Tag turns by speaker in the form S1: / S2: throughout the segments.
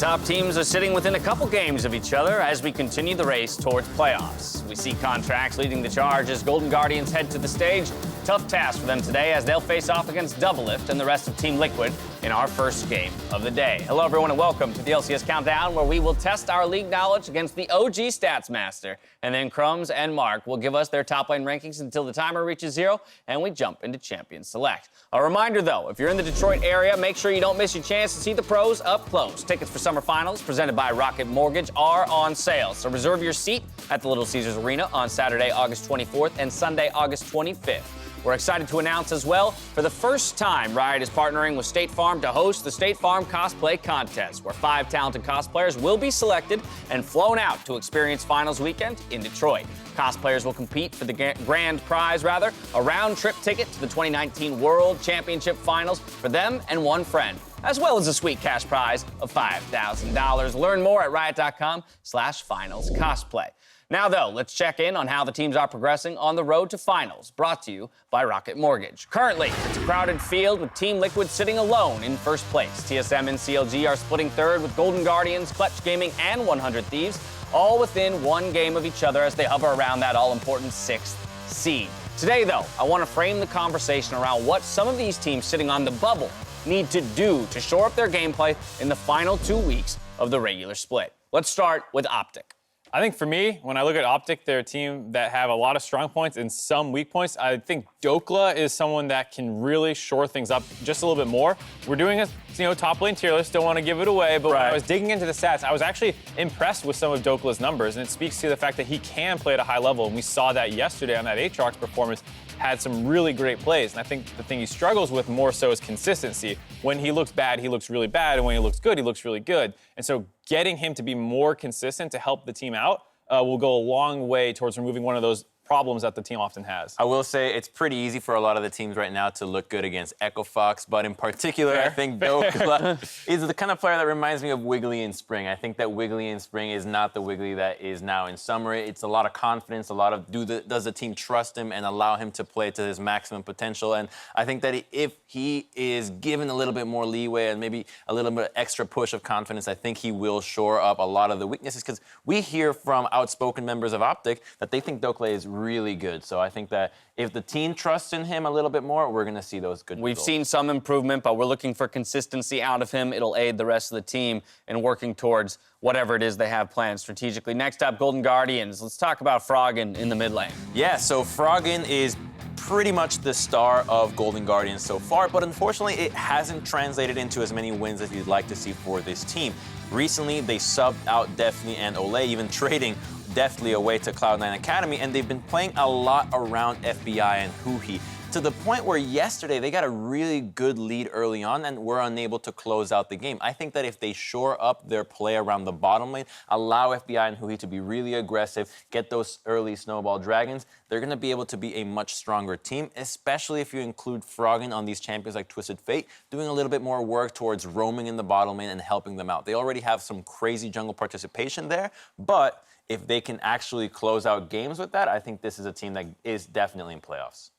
S1: top teams are sitting within a couple games of each other as we continue the race towards playoffs. We see Contracts leading the charge as Golden Guardians head to the stage. Tough task for them today as they'll face off against Doublelift and the rest of Team Liquid in our first game of the day. Hello, everyone, and welcome to the LCS Countdown, where we will test our league knowledge against the OG Stats Master. And then Crumbs and Mark will give us their top lane rankings until the timer reaches 0 and we jump into Champion Select. A reminder, though, if you're in the Detroit area, make sure you don't miss your chance to see the pros up close. Tickets for Summer Finals, presented by Rocket Mortgage, are on sale. So reserve your seat at the Little Caesars Arena on Saturday, August 24th and Sunday, August 25th. We're excited to announce as well, for the first time, Riot is partnering with State Farm to host the State Farm Cosplay Contest, where 5 talented cosplayers will be selected and flown out to experience Finals weekend in Detroit. Cosplayers will compete for the grand prize, a round-trip ticket to the 2019 World Championship Finals for them and one friend, as well as a sweet cash prize of $5,000. Learn more at riot.com/finalscosplay. Now, though, let's check in on how the teams are progressing on the road to finals, brought to you by Rocket Mortgage. Currently, it's a crowded field with Team Liquid sitting alone in first place. TSM and CLG are splitting third with Golden Guardians, Clutch Gaming, and 100 Thieves, all within one game of each other as they hover around that all-important 6th seed. Today, though, I want to frame the conversation around what some of these teams sitting on the bubble need to do to shore up their gameplay in the final 2 weeks of the regular split. Let's start with Optic.
S2: I think for me, when I look at Optic, they're a team that have a lot of strong points and some weak points. I think Dokla is someone that can really shore things up just a little bit more. We're doing a top lane tier list, don't want to give it away, but when I was digging into the stats, I was actually impressed with some of Dokla's numbers, and it speaks to the fact that he can play at a high level, and we saw that yesterday on that Aatrox performance. Had some really great plays, and I think the thing he struggles with more so is consistency. When he looks bad, he looks really bad, and when he looks good, he looks really good. And so getting him to be more consistent to help the team out will go a long way towards removing one of those problems that the team often has.
S3: I will say it's pretty easy for a lot of the teams right now to look good against Echo Fox, but in particular, I think Dokla is the kind of player that reminds me of Wiggly in spring. I think that Wiggly in spring is not the Wiggly that is now in summer. It's a lot of confidence, a lot of does the team trust him and allow him to play to his maximum potential. And I think that if he is given a little bit more leeway and maybe a little bit of extra push of confidence, I think he will shore up a lot of the weaknesses, because we hear from outspoken members of Optic that they think Dokla is really good. So I think that if the team trusts in him a little bit more, we're going to see those good
S1: We've
S3: results.
S1: seen some improvement, but we're looking for consistency out of him. It'll aid the rest of the team in working towards whatever it is they have planned strategically. Next up, Golden Guardians. Let's talk about Froggen in the mid lane.
S3: Yeah, so Froggen is pretty much the star of Golden Guardians so far, but unfortunately it hasn't translated into as many wins as you'd like to see for this team. Recently, they subbed out Deftly and Olay, even trading Deftly away to Cloud9 Academy, and they've been playing a lot around FBI and Huhi, to the point where yesterday they got a really good lead early on and were unable to close out the game. I think that if they shore up their play around the bottom lane, allow FBI and Huhi to be really aggressive, get those early snowball dragons, they're going to be able to be a much stronger team, especially if you include Froggen on these champions like Twisted Fate, doing a little bit more work towards roaming in the bottom lane and helping them out. They already have some crazy jungle participation there, but if they can actually close out games with that, I think this is a team that is definitely in playoffs.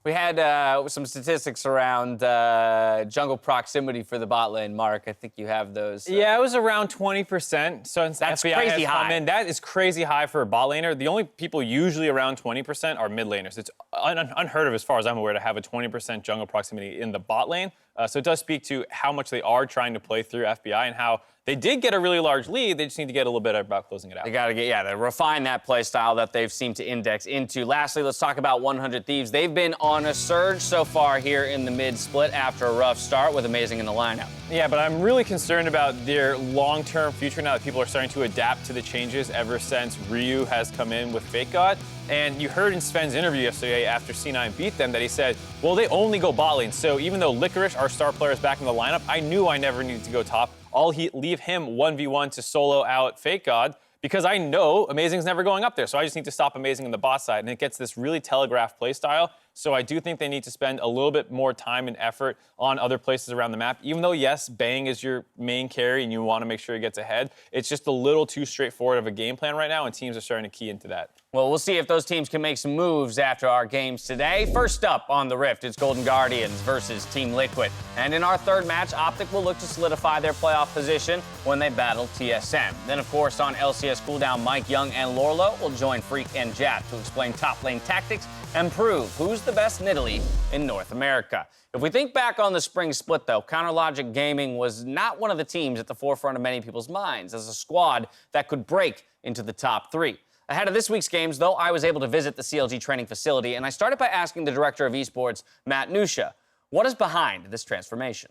S1: We had some statistics around jungle proximity for the bot lane. Mark, I think you have those.
S2: Yeah, it was around 20%. So
S1: that's
S2: FBI
S1: crazy high.
S2: That is crazy high for a bot laner. The only people usually around 20% are mid laners. It's unheard of, as far as I'm aware, to have a 20% jungle proximity in the bot lane. So it does speak to how much they are trying to play through FBI and how they did get a really large lead. They just need to get a little bit about closing it out.
S1: They got to to refine that play style that they've seemed to index into. Lastly, let's talk about 100 Thieves. They've been on a surge so far here in the mid-split after a rough start with Amazing in the lineup.
S2: Yeah, but I'm really concerned about their long-term future now that people are starting to adapt to the changes ever since Ryu has come in with Fake God. And you heard in Sven's interview yesterday after C9 beat them that he said, well, they only go bot lane. So even though Licorice, our star player, is back in the lineup, I knew I never needed to go top. I'll leave him 1v1 to solo out Fake God, because I know Amazing's never going up there. So I just need to stop Amazing in the bot side. And it gets this really telegraphed play style So I do think they need to spend a little bit more time and effort on other places around the map. Even though, yes, Bang is your main carry and you want to make sure he gets ahead, it's just a little too straightforward of a game plan right now, and teams are starting to key into that.
S1: Well, we'll see if those teams can make some moves after our games today. First up on the Rift, it's Golden Guardians versus Team Liquid. And in our third match, Optic will look to solidify their playoff position when they battle TSM. Then, of course, on LCS Cooldown, Mike Young and Lorlo will join Freak and Jap to explain top lane tactics and prove who's the best Nidalee in North America. If we think back on the spring split, though, Counterlogic Gaming was not one of the teams at the forefront of many people's minds as a squad that could break into the top 3. Ahead of this week's games, though, I was able to visit the CLG training facility, and I started by asking the director of esports, Matt Nusha, what is behind this transformation?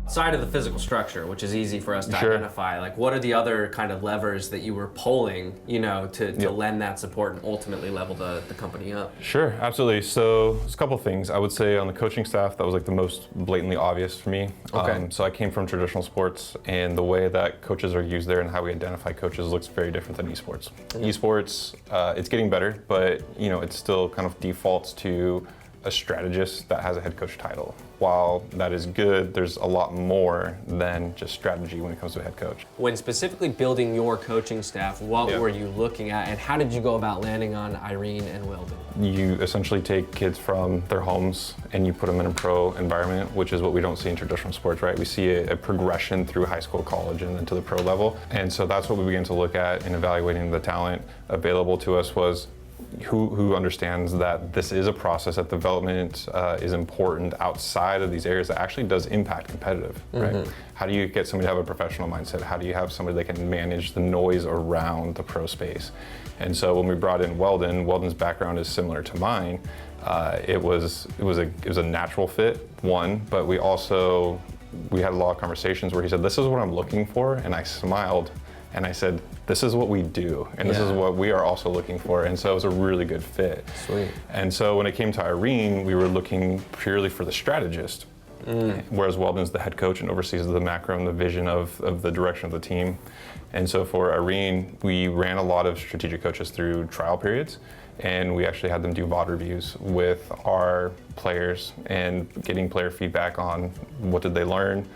S4: Side of the physical structure, which is easy for us to identify, like what are the other kind of levers that you were pulling, you know, to lend that support and ultimately level the company up?
S5: Sure, absolutely. So there's a couple things. I would say on the coaching staff, that was like the most blatantly obvious for me.
S4: Okay.
S5: So I came from traditional sports, and the way that coaches are used there and how we identify coaches looks very different than esports. Esports, it's getting better, but you know, it still kind of defaults to a strategist that has a head coach title. While that is good, there's a lot more than just strategy when it comes to a head coach.
S4: When specifically building your coaching staff, what were you looking at, and how did you go about landing on Irene and Weldon?
S5: You essentially take kids from their homes and you put them in a pro environment, which is what we don't see in traditional sports, right? We see a progression through high school, college, and then to the pro level. And so that's what we began to look at in evaluating the talent available to us was who understands that this is a process, that development is important outside of these areas that actually does impact competitive, right? How do you get somebody to have a professional mindset? How do you have somebody that can manage the noise around the pro space? And so when we brought in Weldon's background is similar to mine. It was a natural fit, one, but we had a lot of conversations where he said, this is what I'm looking for, and I smiled and I said, this is what we do, and this is what we are also looking for, and so it was a really good fit.
S4: Sweet.
S5: And so when it came to Irene, we were looking purely for the strategist, whereas Weldon's the head coach and oversees the macro and the vision of the direction of the team. And so for Irene, we ran a lot of strategic coaches through trial periods, and we actually had them do VOD reviews with our players and getting player feedback on what did they learn,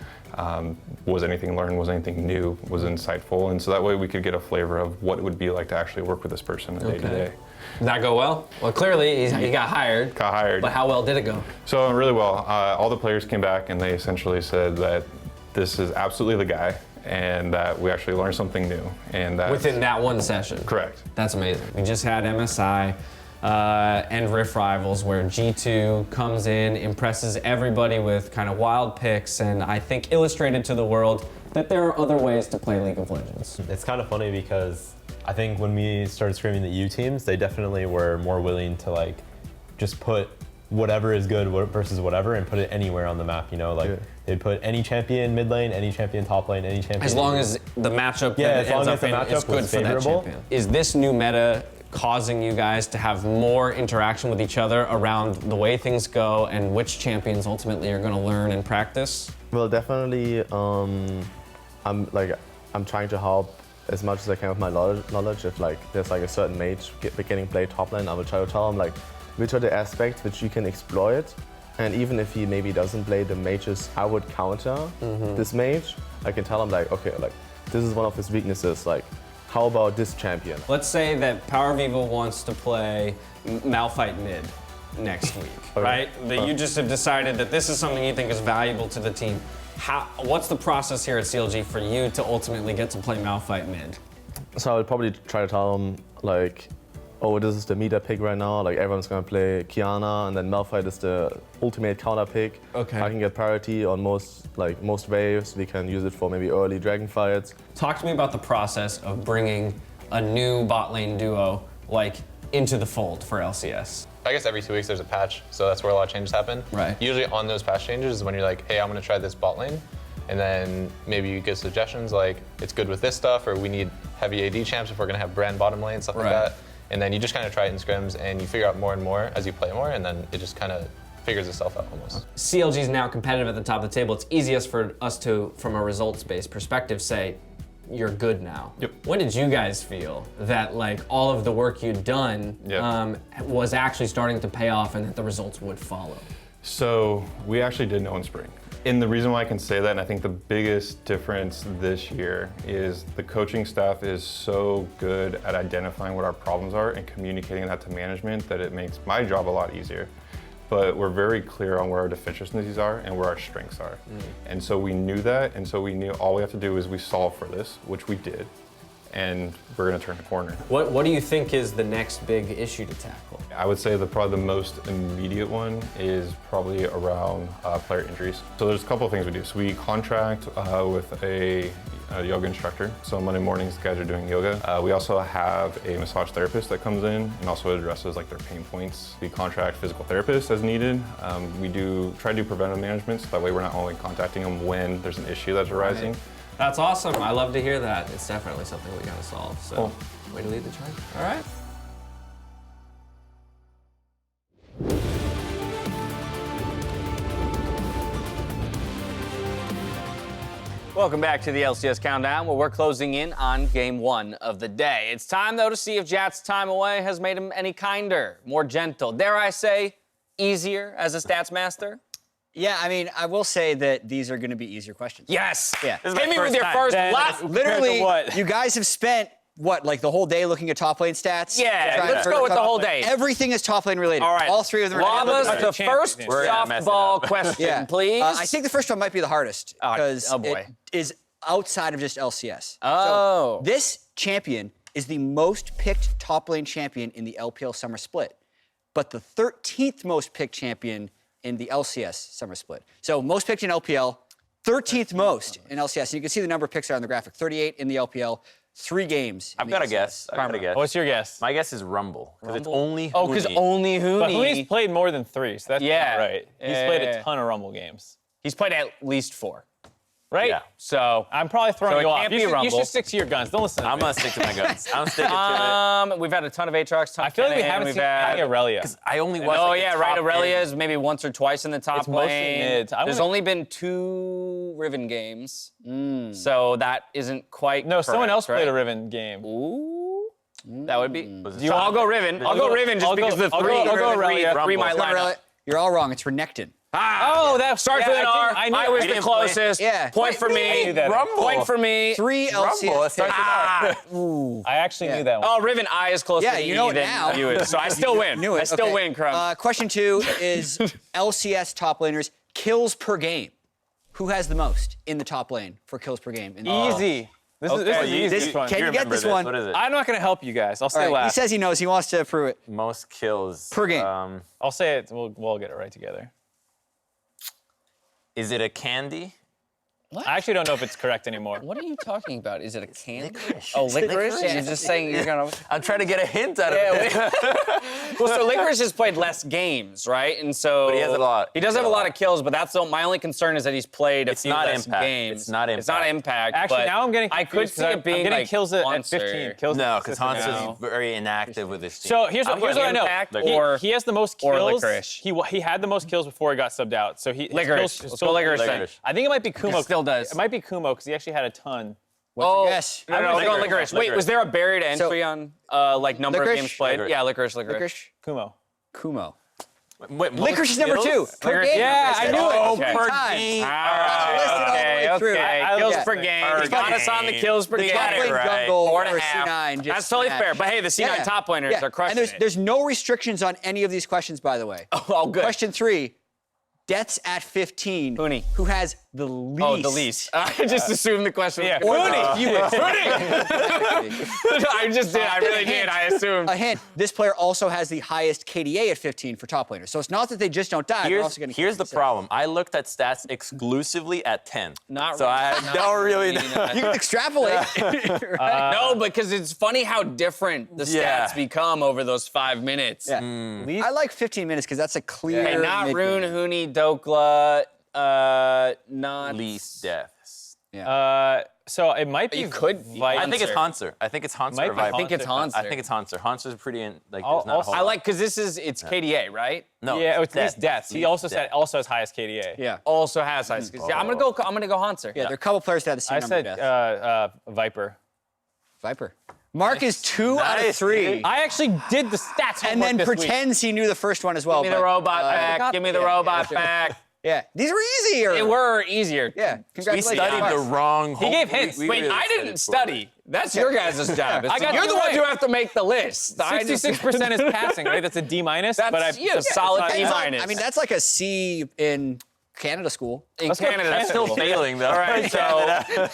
S5: was anything learned, was anything new, was insightful, and so that way we could get a flavor of what it would be like to actually work with this person day to day.
S4: Did that go well? Well, clearly he got hired. But how well did it go?
S5: So really well. All the players came back and they essentially said that this is absolutely the guy, and that we actually learned something new. And that
S4: Within that one session?
S5: Correct.
S4: That's amazing. We just had MSI and Rift Rivals where G2 comes in, impresses everybody with kind of wild picks, and I think illustrated to the world that there are other ways to play League of Legends.
S6: It's kind of funny because I think when we started screaming the U teams, they definitely were more willing to like just put whatever is good versus whatever and put it anywhere on the map, you know, like they'd put any champion mid lane, any champion top lane, any champion.
S4: As long as the matchup that it ends up in is good for that champion. Is this new meta causing you guys to have more interaction with each other around the way things go and which champions ultimately are going to learn and practice?
S7: Well, definitely, I'm trying to help as much as I can with my knowledge. If like there's like a certain mage beginning play top lane, I will try to tell him like which are the aspects which you can exploit, and even if he maybe doesn't play the mages I would counter this mage, I can tell him like, okay, like this is one of his weaknesses, like how about this champion?
S4: Let's say that Power Vivo wants to play Malphite mid next week, right? That you just have decided that this is something you think is valuable to the team. What's the process here at CLG for you to ultimately get to play Malphite mid?
S7: So I would probably try to tell him like, oh, this is the meta pick right now, like everyone's gonna play Kiana, and then Malphite is the ultimate counter pick.
S4: Okay.
S7: I can get parity on most waves. We can use it for maybe early dragon fights.
S4: Talk to me about the process of bringing a new bot lane duo like into the fold for LCS.
S8: I guess every 2 weeks there's a patch, so that's where a lot of changes happen.
S4: Right.
S8: Usually on those patch changes is when you're like, hey, I'm gonna try this bot lane, and then maybe you give suggestions like, it's good with this stuff, or we need heavy AD champs if we're gonna have brand bottom lane, stuff like that. And then you just kind of try it in scrims, and you figure out more and more as you play more, and then it just kind of figures itself out almost.
S4: CLG is now competitive at the top of the table. It's easiest for us to, from a results-based perspective, say, you're good now.
S5: Yep.
S4: When did you guys feel that like all of the work you'd done was actually starting to pay off and that the results would follow?
S5: So we actually did know in spring. And the reason why I can say that, and I think the biggest difference this year, is the coaching staff is so good at identifying what our problems are and communicating that to management that it makes my job a lot easier. But we're very clear on where our deficiencies are and where our strengths are. And so we knew that, and so we knew all we have to do is we solve for this, which we did, and we're gonna turn the corner.
S4: What do you think is the next big issue to tackle?
S5: I would say probably the most immediate one is probably around player injuries. So there's a couple of things we do. So we contract with a yoga instructor. So Monday mornings, guys are doing yoga. We also have a massage therapist that comes in and also addresses like their pain points. We contract physical therapists as needed. We try to do preventive management, so that way we're not only contacting them when there's an issue that's arising.
S4: That's awesome. I love to hear that. It's definitely something we gotta solve. So,
S5: Cool.
S4: way to lead the charge. All right.
S1: Welcome back to the LCS Countdown, where we're closing in on Game 1 of the day. It's time, though, to see if Jat's time away has made him any kinder, more gentle, dare I say, easier as a stats master?
S9: Yeah, I mean, I will say that these are going to be easier questions.
S1: Yes!
S9: Yeah.
S1: Hit me with your first left.
S9: Literally,
S2: what?
S9: you guys have spent, like the whole day looking at top lane stats?
S1: Yeah,
S9: Trying
S1: let's
S9: to-
S1: go with the whole day.
S9: Everything is top lane related.
S1: All right.
S9: All three of them are
S1: Lob us
S9: related.
S1: the first
S3: We're gonna mess it
S1: softball
S3: up.
S1: question,
S9: Yeah.
S1: please.
S9: I think the first one might be the hardest because
S1: oh boy.
S9: it is outside of just LCS.
S1: Oh.
S9: So this champion is the most picked top lane champion in the LPL Summer Split, but the 13th most picked champion in the LCS Summer Split. So most picked in LPL, 13th most in LCS. And you can see the number of picks there on the graphic. 38 in the LPL, 3 games. in
S3: I've
S9: the
S3: got a
S9: LCS.
S3: guess. I've got a guess.
S2: What's your guess?
S3: My guess is Rumble, because it's only
S1: Oh, because
S3: Huni.
S1: only
S2: But Hooney's
S1: Huni.
S2: played more than 3, so that's
S1: Yeah.
S2: not right. He's
S1: Yeah,
S2: played
S1: yeah,
S2: a
S1: yeah.
S2: ton of Rumble games,
S1: He's played at least 4,
S2: right?
S3: Yeah.
S1: so...
S2: I'm probably throwing
S1: So it
S2: you off.
S1: can't
S2: You
S1: be
S2: should, you
S1: Rumble.
S2: should stick to your guns. Don't listen to
S3: I'm
S2: me.
S3: gonna stick to my guns. I'm sticking to it.
S1: We've had a ton of Aatrox, ton
S2: I
S1: of
S2: feel like we
S1: Kennen,
S2: haven't
S1: we've
S2: seen
S1: had...
S2: any Aurelia.
S3: I only watched.
S1: Oh,
S3: like, the
S1: yeah, right.
S3: top
S1: Aurelia
S3: end.
S1: is maybe once or twice in the top
S2: It's mostly
S1: lane.
S2: mids.
S1: There's only been 2 Riven games, so that isn't quite
S2: No, someone
S1: correct,
S2: else
S1: right?
S2: played a Riven game.
S1: Ooh. That would be...
S3: Was it
S1: You I'll go Riven. I'll go Riven just
S2: I'll go-
S1: because the
S2: I'll
S1: three,
S2: go
S1: the
S2: Aurelia.
S1: three might
S3: Rumble.
S1: line up.
S9: You're all wrong. It's Renekton.
S2: Oh, that
S1: Starts
S2: yeah,
S1: with an R.
S2: I knew
S1: I was
S2: I
S1: the
S2: didn't play.
S1: closest.
S9: Yeah.
S1: Point for me.
S2: I knew that.
S3: Rumble.
S1: Point for me.
S9: 3
S3: Rumble.
S9: LCS
S3: It starts
S9: picks.
S3: with
S2: I actually knew that one.
S1: Oh, Riven I is closer
S9: Yeah,
S1: to
S9: you
S1: E
S9: know it
S1: than
S9: now.
S1: you is. So I still win.
S9: Knew it.
S1: I still
S9: Okay.
S1: win, Crumb.
S9: Question 2 is LCS top laners kills per game. Who has the most in the top lane for kills per game?
S2: Easy. This is easy.
S9: This-
S2: This one.
S9: can you get
S3: remember
S9: this one?
S3: What is it?
S2: I'm not gonna help you guys. I'll
S9: All
S2: say
S9: right, he
S2: last.
S9: says he knows. He wants to prove it.
S3: Most kills
S9: Per game.
S2: I'll say it. We'll get it right together.
S3: Is it a candy?
S2: I actually don't know if it's correct anymore.
S1: What are you talking about? Is it a candy?
S3: Licorice.
S1: Oh, licorice?
S9: Licorice?
S1: You're just saying you're gonna...
S3: I'm trying to get a hint out of it.
S1: Well, so Licorice has played less games, right? And so...
S3: But he has a lot.
S1: He does have a lot of kills, but that's my only concern is that he's played a
S3: It's
S1: few
S3: not
S1: less
S3: impact.
S1: games.
S3: It's not
S1: It's not
S3: impact.
S1: impact,
S2: Actually,
S1: but
S2: now I'm getting
S1: I could
S2: confused
S1: see
S2: 'cause
S1: it being
S2: I'm getting
S1: like
S2: kills at
S1: once
S2: 15.
S1: or-
S2: Kills
S3: No, because
S2: consistent
S3: Hans
S2: now.
S3: is very inactive with his team.
S2: So here's what I know.
S1: Impact
S2: He has the most
S1: or
S2: kills.
S1: Licorice.
S2: He had the most kills before he got subbed out. So he
S1: Licorice.
S2: his
S1: Let's go Licorice then.
S3: Licorice.
S2: I think it might be Kumo.
S1: It still does.
S2: It might be Kumo because he actually had a ton.
S1: Oh,
S9: guess?
S1: no, let's go Licorice. Wait, was there a buried entry on like number of
S9: Licorice?
S1: games played?
S3: Licorice.
S1: Yeah, Licorice.
S9: Licorice.
S2: Kumo.
S9: Kumo.
S3: Wait, most
S9: Licorice is number 2.
S3: kills?
S9: Per
S1: Licorice-
S9: game.
S1: Yeah,
S9: I
S1: I
S9: said
S1: knew it.
S9: all
S1: Okay.
S9: the
S3: Per
S9: time.
S3: game.
S9: Listed all the way
S1: Okay,
S9: through.
S1: okay. Kills
S9: Yeah.
S1: per game.
S3: Per
S1: He's got us on the
S3: game.
S1: kills per game.
S9: Top lane
S3: Right.
S9: jungle
S1: 4.5.
S9: or C9. Just
S1: That's totally
S9: smash.
S1: fair. But hey, the C9 top laners are crushing
S9: And
S1: it.
S9: there's no restrictions on any of these questions, by the way.
S1: Oh, good.
S9: Question 3. Deaths at 15.
S1: Huni.
S9: Who has the least?
S1: Oh, the least. I just assumed the question was...
S2: Yeah.
S9: Or
S1: Huni.
S9: the fewest.
S1: I just did. I really did. I assumed.
S9: A hint, this player also has the highest KDA at 15 for top laners. So it's not that they just don't die, they're also going to
S3: Here's the problem. I looked at stats exclusively at 10.
S1: Not
S3: so
S1: really.
S3: I
S1: Not
S3: don't really
S1: really,
S3: know.
S1: not.
S9: You can extrapolate.
S1: No, because it's funny how different the stats
S3: Yeah.
S1: become over those 5 minutes.
S9: Yeah. I like 15 minutes because that's a clear.
S1: Hey, not
S9: mid-game.
S1: Rune, Huni, Dokla, not
S3: Least deaths.
S2: So it might be.
S1: You could-
S2: Viper.
S3: I think it's Hanser. I think it's Hanser
S2: Might
S3: or
S2: be
S3: Viper.
S1: I think it's Hanser.
S3: I think it's Hanser. Hanser's pretty in, like,
S2: I'll-
S3: there's not a whole
S1: I
S3: lot.
S1: like because it's KDA, right?
S3: No,
S2: Yeah, it's
S3: death.
S2: least deaths. He also said also has highest KDA.
S9: Yeah.
S1: Also has high skills. Yeah, I'm gonna go Hanser.
S9: Yeah, there are a couple players that have the same
S2: I
S9: number
S2: said
S9: of deaths.
S2: Viper.
S9: Viper. Mark is 2 out of
S3: Nice,
S9: 3.
S3: dude.
S2: I actually did the stats
S9: And
S2: homework
S9: then
S2: this week.
S9: pretends he knew the first one as well.
S1: Give me the
S9: but,
S1: robot
S9: uh,
S1: back. Give me the robot back.
S9: Yeah, these were easier.
S1: They were easier.
S9: Yeah,
S3: We
S9: congratulations.
S3: studied
S9: Mark.
S3: the wrong.
S2: He gave hints.
S1: Wait,
S3: really
S1: I
S3: studied
S1: didn't
S3: for it.
S1: study. That's your guys' job.
S2: I got
S1: You're
S2: you
S1: the ones
S2: right.
S1: who have to make the list. I just-
S2: 66% is passing, right? That's a D minus.
S1: That's-
S2: but I,
S1: yeah,
S2: it's
S1: solid
S2: not-
S1: D
S9: That's
S1: minus.
S9: I mean, that's like a C in Canada school.
S1: in Canada. That's
S3: Still failing though.
S1: All right, so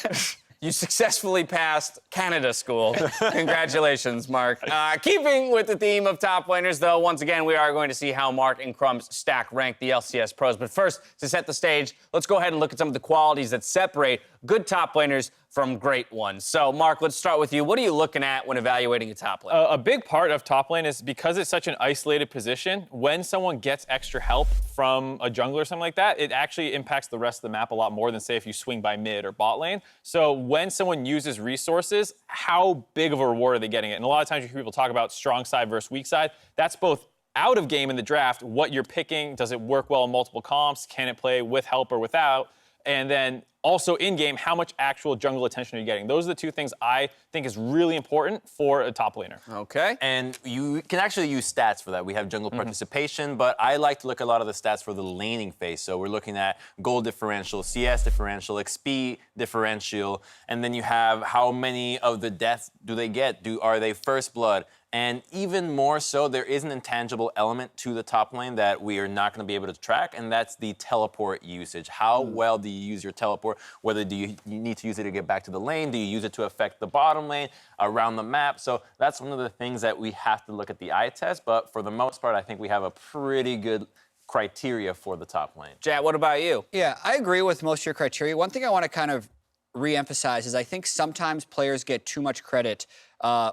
S1: you successfully passed Canada school. Congratulations, Mark. Keeping with the theme of top laners, though, once again, we are going to see how Mark and Crumbs stack rank the LCS pros. But first, to set the stage, let's go ahead and look at some of the qualities that separate good top laners from great ones. So, Mark, let's start with you. What are you looking at when evaluating a top laner?
S2: A big part of top lane is because it's such an isolated position, when someone gets extra help from a jungler or something like that, it actually impacts the rest of the map a lot more than, say, if you swing by mid or bot lane. So when someone uses resources, how big of a reward are they getting it? And a lot of times you hear people talk about strong side versus weak side. That's both out of game in the draft, what you're picking, does it work well in multiple comps, can it play with help or without? And then also in-game, how much actual jungle attention are you getting? Those are the two things I think is really important for a top laner.
S1: Okay.
S3: And you can actually use stats for that. We have jungle participation, but I like to look at a lot of the stats for the laning phase. So we're looking at gold differential, CS differential, XP differential, and then you have how many of the deaths do they get? Are they first blood? And even more so, there is an intangible element to the top lane that we are not going to be able to track, and that's the teleport usage. How well do you use your teleport? Whether do you need to use it to get back to the lane? Do you use it to affect the bottom lane, around the map? So that's one of the things that we have to look at the eye test, but for the most part, I think we have a pretty good criteria for the top lane.
S1: Jat, what about you?
S9: Yeah, I agree with most of your criteria. One thing I want to kind of re-emphasize is I think sometimes players get too much credit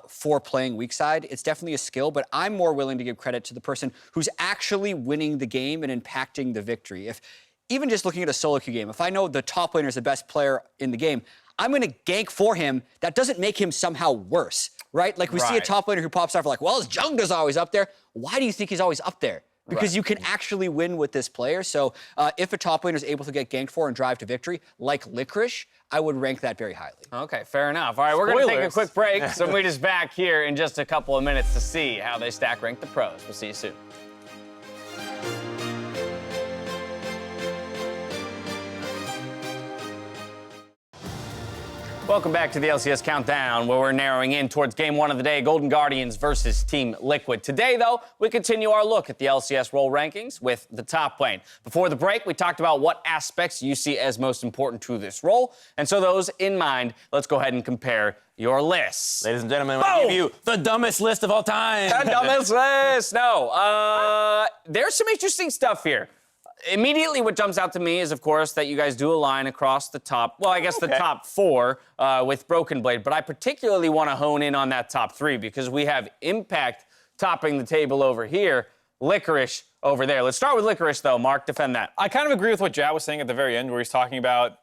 S9: for playing weak side. It's definitely a skill, but I'm more willing to give credit to the person who's actually winning the game and impacting the victory. If even just looking at a solo queue game, if I know the top laner is the best player in the game, I'm going to gank for him. That doesn't make him somehow worse, right? Like we see a
S1: Right.
S9: top laner who pops off like, well, his jungler's always up there. Why do you think he's always up there? Because you can actually win with this player. So if a top laner is able to get ganked for and drive to victory, like Licorice, I would rank that very highly.
S1: Okay, fair enough. All right, we're going to take a
S2: Spoilers.
S1: quick break, so meet us back here in just a couple of minutes to see how they stack rank the pros. We'll see you soon. Welcome back to the LCS Countdown, where we're narrowing in towards Game 1 of the day, Golden Guardians versus Team Liquid. Today, though, we continue our look at the LCS role rankings with the top lane. Before the break, we talked about what aspects you see as most important to this role. And so those in mind, let's go ahead and compare your lists.
S3: Ladies and gentlemen, I give you the dumbest list of all time.
S1: The dumbest list. No, there's some interesting stuff here. Immediately, what jumps out to me is, of course, that you guys do align across the top, well, I guess the top 4 with Broken Blade, but I particularly want to hone in on that top 3 because we have Impact topping the table over here, Licorice over there. Let's start with Licorice, though. Mark, defend that.
S2: I kind of agree with what Jat was saying at the very end, where he's talking about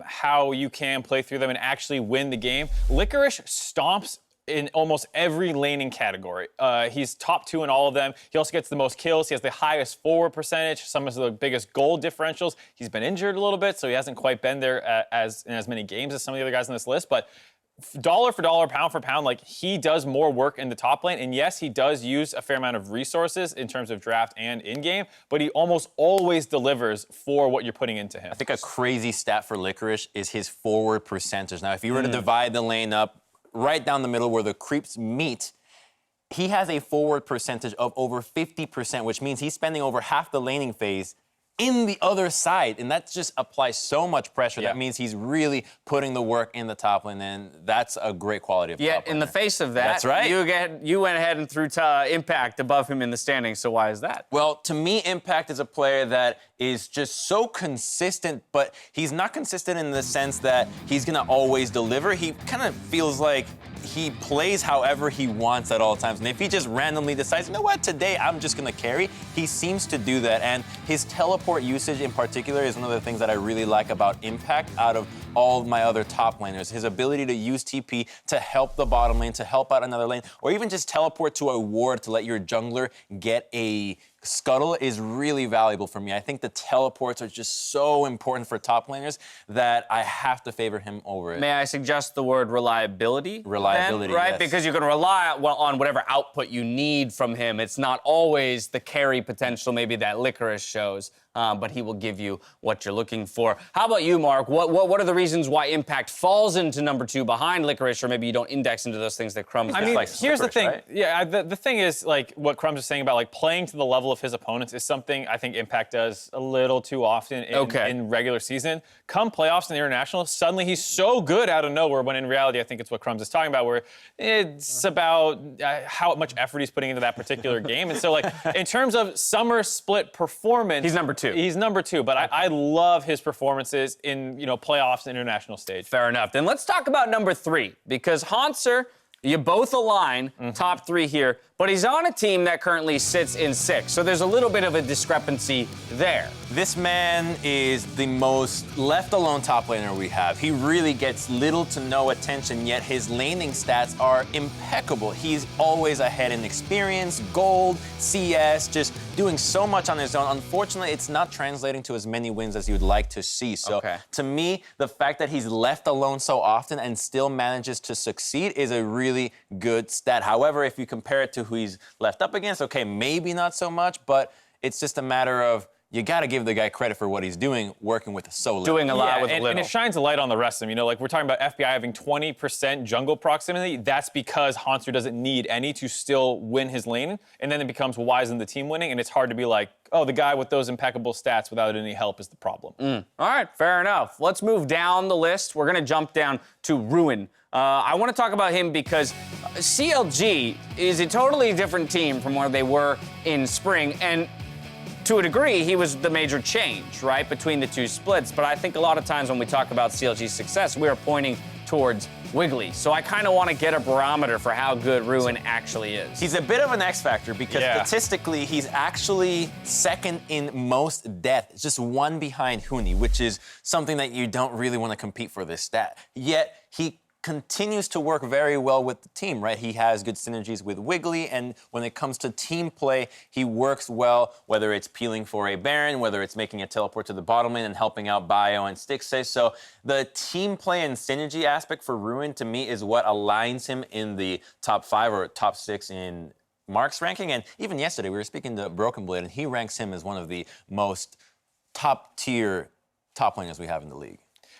S2: how you can play through them and actually win the game. Licorice stomps in almost every laning category. He's top 2 in all of them. He also gets the most kills. He has the highest forward percentage, some of the biggest gold differentials. He's been injured a little bit, so he hasn't quite been there in as many games as some of the other guys on this list, but dollar for dollar, pound for pound, like he does more work in the top lane. And yes, he does use a fair amount of resources in terms of draft and in-game, but he almost always delivers for what you're putting into him.
S3: I think a crazy stat for Licorice is his forward percentage. Now, if you were to divide the lane up right down the middle where the creeps meet, he has a forward percentage of over 50%, which means he's spending over half the laning phase in the other side, and that just applies so much pressure.
S2: Yeah.
S3: That means he's really putting the work in the top lane, and that's a great quality of
S1: Yet,
S3: top
S1: in the
S3: laner.
S1: face of that,
S3: That's right.
S1: you went ahead and threw Impact above him in the standings, so why is that?
S3: Well, to me, Impact is a player that is just so consistent, but he's not consistent in the sense that he's going to always deliver. He kind of feels like he plays however he wants at all times. And if he just randomly decides, you know what, today I'm just going to carry, he seems to do that. And his teleport usage in particular is one of the things that I really like about Impact out of all of my other top laners. His ability to use TP to help the bottom lane, to help out another lane, or even just teleport to a ward to let your jungler get a scuttle is really valuable for me. I think the teleports are just so important for top laners that I have to favor him over it.
S1: May I suggest the word reliability?
S3: Reliability,
S1: right?
S3: yes.
S1: Because you can rely on whatever output you need from him. It's not always the carry potential maybe that Licorice shows, but he will give you what you're looking for. How about you, Mark? What are the reasons why Impact falls into number 2 behind Licorice, or maybe you don't index into those things that Crumbs
S2: I
S1: does?
S2: mean,
S3: like
S2: here's the
S3: slippers,
S2: thing.
S3: right?
S2: Yeah, the thing is, like, what Crumbs is saying about, like, playing to the level of his opponents is something I think Impact does a little too often in regular season. Come playoffs and international, suddenly he's so good out of nowhere, when in reality, I think it's what Crumbs is talking about, where it's about how much effort he's putting into that particular game. And so, like, in terms of Summer Split performance...
S1: He's number 2.
S2: He's number 2, but I love his performances in, playoffs and international stage.
S1: Fair enough. Then let's talk about number 3, because Hanser, you both align, top 3 here, but he's on a team that currently sits in 6, so there's a little bit of a discrepancy there.
S3: This man is the most left alone top laner we have. He really gets little to no attention, yet his laning stats are impeccable. He's always ahead in experience, gold, CS, just doing so much on his own. Unfortunately, it's not translating to as many wins as you'd like to see. So to me, the fact that he's left alone so often and still manages to succeed is a really good stat. However, if you compare it to who he's left up against, okay, maybe not so much, but it's just a matter of you got to give the guy credit for what he's doing, working with so little.
S1: Doing a lot with little.
S2: And it shines a light on the rest of them. Like, we're talking about FBI having 20% jungle proximity. That's because Hanser doesn't need any to still win his lane. And then it becomes, well, why isn't the team winning? And it's hard to be like, oh, the guy with those impeccable stats without any help is the problem.
S1: All right, fair enough. Let's move down the list. We're going to jump down to Ruin. I want to talk about him because CLG is a totally different team from where they were in spring. And to a degree, he was the major change, right, between the 2 splits. But I think a lot of times when we talk about CLG's success, we are pointing towards Wiggly. So I kind of want to get a barometer for how good Ruin actually is.
S3: He's a bit of an X factor because statistically, he's actually second in most death. It's just 1 behind Huni, which is something that you don't really want to compete for this stat. Yet he continues to work very well with the team, right? He has good synergies with Wiggly, and when it comes to team play, he works well, whether it's peeling for a Baron, whether it's making a teleport to the bottom lane and helping out Bio and Stixxay. So the team play and synergy aspect for Ruin, to me, is what aligns him in the top 5 or top 6 in Mark's ranking. And even yesterday, we were speaking to Broken Blade, and he ranks him as one of the most top-tier top laners we have in the league.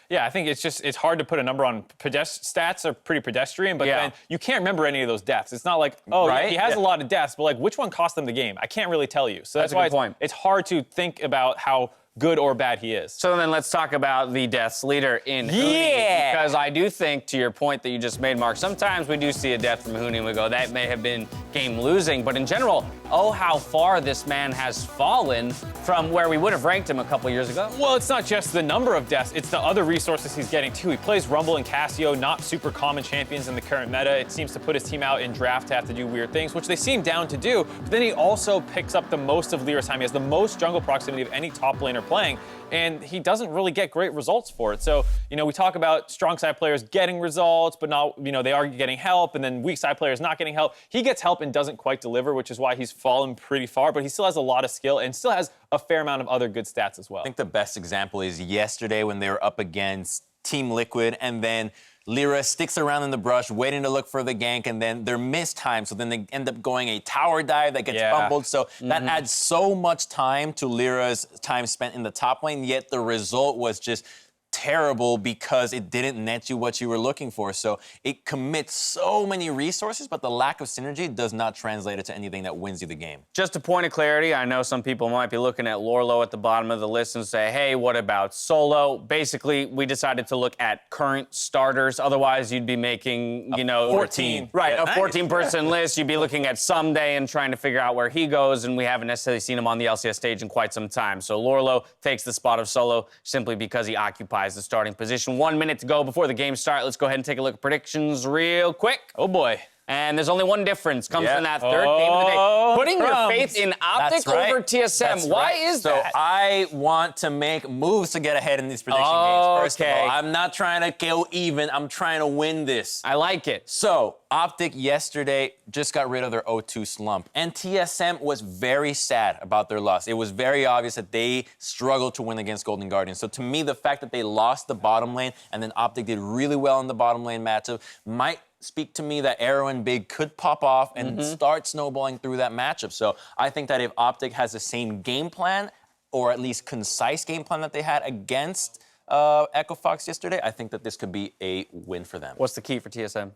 S2: Yeah, I think it's hard to put a number on. Stats are pretty pedestrian, but then you can't remember any of those deaths. It's not like, oh, he has a lot of deaths, but like, which one cost them the game? I can't really tell you. So that's why it's hard to think about how good or bad he is.
S1: So then let's talk about the deaths leader in Huni, because I do think, to your point that you just made, Mark, sometimes we do see a death from Huni and we go, that may have been game losing, but in general, oh, how far this man has fallen from where we would have ranked him a couple years ago.
S2: Well, it's not just the number of deaths, it's the other resources he's getting too. He plays Rumble and Cassio, not super common champions in the current meta. It seems to put his team out in draft to have to do weird things, which they seem down to do, but then he also picks up the most of Lyra's time. He has the most jungle proximity of any top laner playing, and he doesn't really get great results for it. So, we talk about strong side players getting results, but not, they are getting help, and then weak side players not getting help. He gets help and doesn't quite deliver, which is why he's fallen pretty far, but he still has a lot of skill and still has a fair amount of other good stats as well.
S3: I think the best example is yesterday when they were up against Team Liquid, and then Lyra sticks around in the brush, waiting to look for the gank, and then they're mistimed, so then they end up going a tower dive that gets fumbled. So that adds so much time to Lyra's time spent in the top lane, yet the result was just terrible because it didn't net you what you were looking for. So it commits so many resources, but the lack of synergy does not translate it to anything that wins you the game.
S1: Just a point of clarity, I know some people might be looking at Lorlo at the bottom of the list and say, hey, what about solo? Basically, we decided to look at current starters. Otherwise, you'd be making,
S3: 14.
S1: Right,
S3: Yeah,
S1: a 14-person list. You'd be looking at someday and trying to figure out where he goes, and we haven't necessarily seen him on the LCS stage in quite some time. So Lorlo takes the spot of solo simply because he occupies the starting position. 1 minute to go before the game starts. Let's go ahead and take a look at predictions real quick.
S2: Oh boy.
S1: And there's only one difference. Comes
S3: Yeah.
S1: from that third game of the day. Putting your
S2: crumbs.
S1: faith in Optic
S3: That's right.
S1: over TSM.
S3: That's
S1: Why
S3: right.
S1: is
S3: so
S1: that?
S3: I want to make moves to get ahead in these prediction games. First of
S1: Okay.
S3: all, I'm not trying to go even. I'm trying to win this.
S1: I like it.
S3: So, Optic yesterday just got rid of their 0-2 slump, and TSM was very sad about their loss. It was very obvious that they struggled to win against Golden Guardians. So, to me, the fact that they lost the bottom lane and then Optic did really well in the bottom lane matchup might speak to me that Arrow and Big could pop off and start snowballing through that matchup. So, I think that if Optic has the same game plan, or at least concise game plan that they had against Echo Fox yesterday, I think that this could be a win for them.
S1: What's the key for TSM?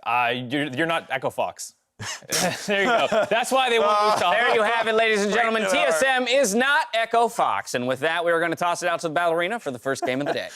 S2: You're not Echo Fox. There you go. That's why they won't lose to
S1: There you have it, ladies and gentlemen.
S3: Right to the heart.
S1: TSM is not Echo Fox. And with that, we are going to toss it out to the Battle Arena for the first game of the day.